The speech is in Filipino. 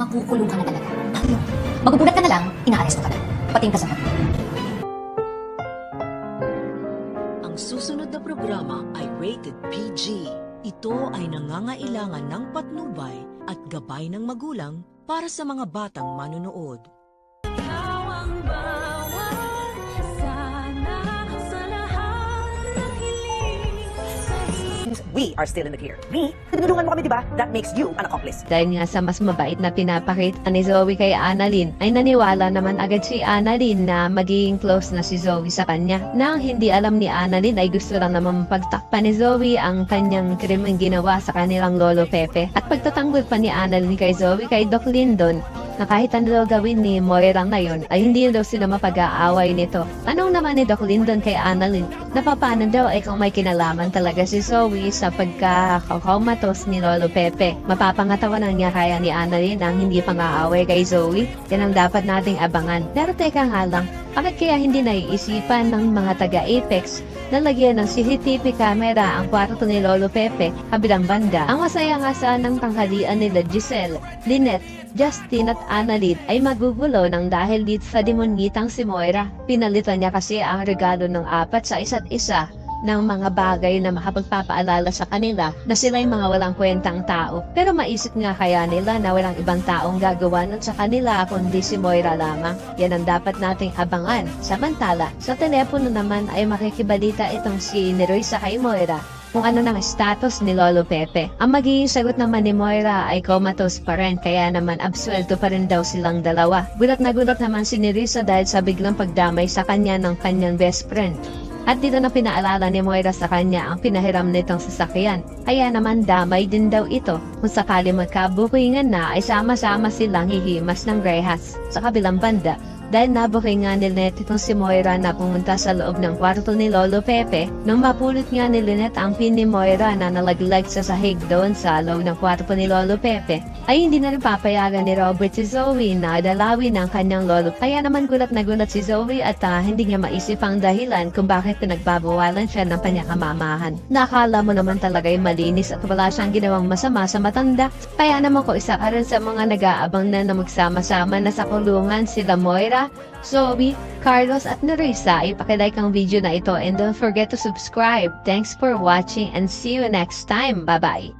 makukulong ka na talaga. Magugulat ka na lang, inaaresto ka na. Pating ka sa kanya. Ang susunod na programa ay rated PG. Ito ay nangangailangan ng patnubay at gabay ng magulang para sa mga batang manonood. We are still in the clear. Me? Tinulungan mo kami, di ba? That makes you an accomplice. Dahil nga sa mas mabait na pinapakita ni Zoe kay Annalyn, ay naniwala naman agad si Annalyn na magiging close na si Zoe sa kanya. Nang hindi alam ni Annalyn ay gusto lang naman mapagtakpan ni Zoe ang kanyang krimeng ginawa sa kanilang lolo Pepe. At pagtatanggol pa ni Annalyn kay Zoe kay Doc Lyndon na kahit ano daw gawin ni Moira ngayon ay hindi daw sila mapag-aaway nito. Tanong naman ni Doc Lyndon kay Annalyn na paano daw ay kung may kinalaman talaga si Zoe sa pagkakaumatos ni Lolo Pepe. Mapapangatawanan niya kaya ni Annalyn ang hindi pang-aaway kay Zoe. Yan ang dapat nating abangan. Pero teka nga lang, bakit kaya hindi naiisipan ng mga taga-Apex na lagyan ng CCTV camera ang kwarto ni Lolo Pepe kabilang banda? Ang masaya nga sanang tanghalian nila Giselle, Lynette, Justin at Annalyn ay magugulo ng dahil dito sa demonyitang si Moira. Pinalitan niya kasi ang regalo ng apat sa isa't isa ng mga bagay na makapagpapaalala sa kanila na sila'y mga walang kwentang tao. Pero maisip nga kaya nila na walang ibang taong gagawa nun sa kanila kundi si Moira lamang. Yan ang dapat nating abangan. Samantala, sa telepono naman ay makikibalita itong si Neroy sa kay Moira kung ano ng status ni Lolo Pepe. Ang magiging sagot naman ni Moira ay comatose pa rin, kaya naman absuelto pa rin daw silang dalawa. Gulat na gulat naman si Nerissa dahil sa biglang pagdamay sa kanya ng kanyang best friend. At dito na pinaalala ni Moira sa kanya ang pinahiram nitong sasakyan. Kaya naman damay din daw ito. Kung sakali magkabukingan na ay sama-sama silang hihimas ng rehas sa kabilang banda. Dahil nabuking nga ni Lynette itong si Moira na pumunta sa loob ng kwarto ni Lolo Pepe, nung mapulot nga ni Lynette ang pin ni Moira na nalaglag sa sahig doon sa loob ng kwarto ni Lolo Pepe, ay hindi na rin papayagan ni Robert si Zoe na dalawin ang kanyang lolo. Kaya naman gulat na gulat si Zoe at hindi niya maisip ang dahilan kung bakit pinagbabawalan siya ng kanyang kamamahan. Nakala mo naman talaga'y malinis at wala siyang ginawang masama sa matanda. Kaya naman ko isa ka rin sa mga nag-aabang na magsama-sama na sa kulungan sila Moira, Zoe, Carlos at Nerissa. Ipakilike ang video na ito and don't forget to subscribe. Thanks for watching and see you next time. Bye-bye!